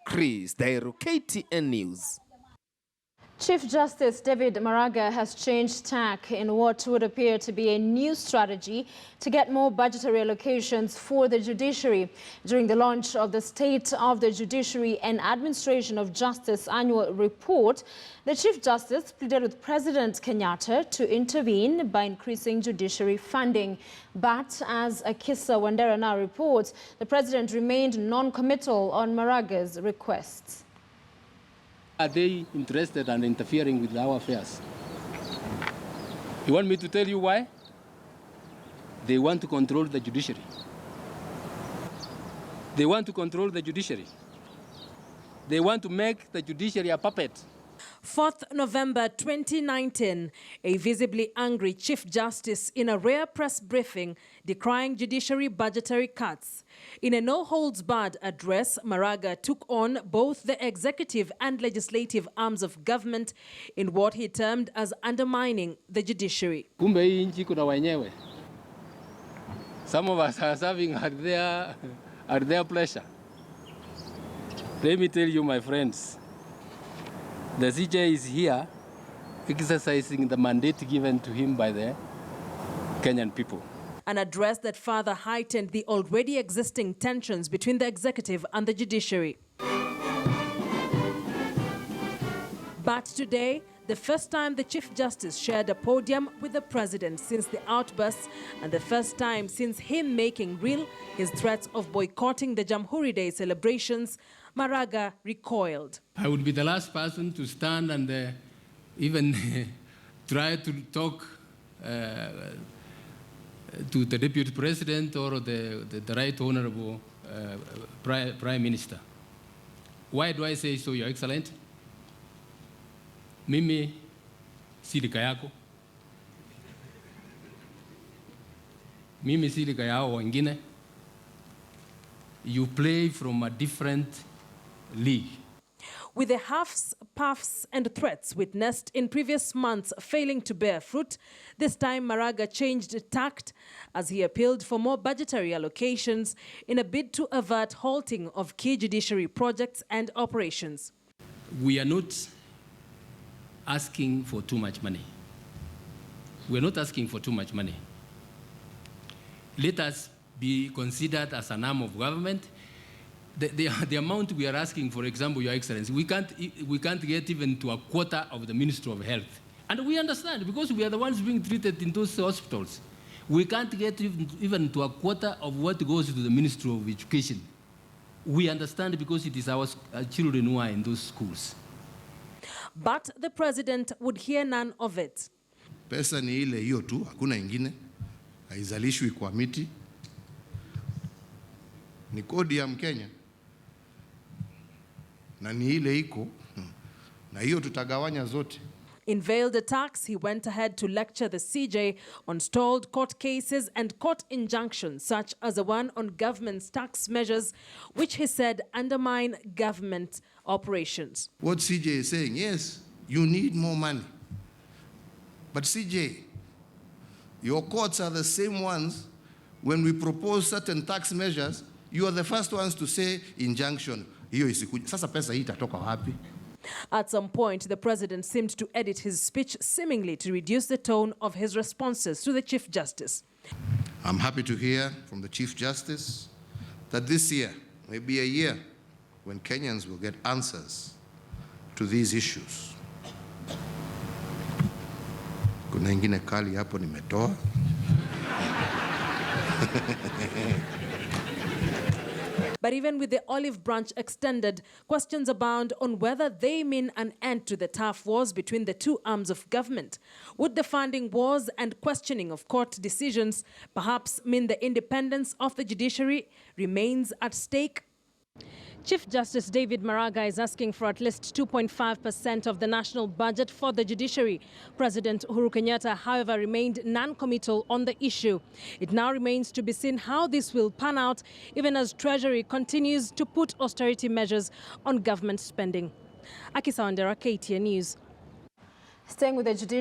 Chris Dairu, KTN News. Chief Justice David Maraga has changed tack in what would appear to be a new strategy to get more budgetary allocations for the judiciary. During the launch of the State of the Judiciary and Administration of Justice annual report, the Chief Justice pleaded with President Kenyatta to intervene by increasing judiciary funding. But as Akisa Wandera now reports, the President remained non-committal on Maraga's requests. Are they interested and interfering with our affairs? You want me to tell you why? They want to control the judiciary. They want to control the judiciary. They want to make the judiciary a puppet. 4th November 2019, a visibly angry Chief Justice in a rare press briefing decrying judiciary budgetary cuts. In a no-holds-barred address, Maraga took on both the executive and legislative arms of government in what he termed as undermining the judiciary. Kumbe hii nchi kuna wenyewe. Some of us are serving at their pleasure. Let me tell you, my friends, the CJ is here exercising the mandate given to him by the Kenyan people. An address that further heightened the already existing tensions between the executive and the judiciary. But today, the first time the Chief Justice shared a podium with the President since the outbursts, and the first time since him making real his threats of boycotting the Jamhuri Day celebrations, Maraga recoiled. I would be the last person to stand and even try to talk to the Deputy President or the Right Honorable Prime Minister. Why do I say so, Your Excellency? Mimi si rika yako. Mimi si rika yao wengine. You play from a different league. With the huffs, puffs and threats witnessed in previous months failing to bear fruit, this time Maraga changed tact as he appealed for more budgetary allocations in a bid to avert halting of key judiciary projects and operations. We are not asking for too much money. We are not asking for too much money. Let us be considered as an arm of government. The amount we are asking, for example, Your Excellency, we can't get even to a quarter of the Ministry of Health. And we understand, because we are the ones being treated in those hospitals. We can't get even to a quarter of what goes to the Ministry of Education. We understand, because it is our children who are in those schools. But the President would hear none of it. Pesa ni ile hiyo tu, hakuna ingine. Haizalishwi kwa miti. Ni kodi ya Mkenya. Na ni ile iko. Na hiyo tutagawanya zote. In veiled attacks, he went ahead to lecture the CJ on stalled court cases and court injunctions, such as the one on government's tax measures, which he said undermine government operations. What CJ is saying, yes, you need more money. But CJ, your courts are the same ones. When we propose certain tax measures, you are the first ones to say injunction. Hiyo isikuja. Sasa pesa hii itatoka wapi? At some point, the President seemed to edit his speech seemingly to reduce the tone of his responses to the Chief Justice. I'm happy to hear from the Chief Justice that this year may be a year when Kenyans will get answers to these issues. Kuna ingine kali hapo nimetoa. But even with the olive branch extended, questions abound on whether they mean an end to the tough wars between the two arms of government. Would the funding wars and questioning of court decisions perhaps mean the independence of the judiciary remains at stake? Chief Justice David Maraga is asking for at least 2.5% of the national budget for the judiciary. President Uhuru Kenyatta, however, remained non-committal on the issue. It now remains to be seen how this will pan out, even as Treasury continues to put austerity measures on government spending. Akisa Wandera, KTN News. Staying with the judiciary.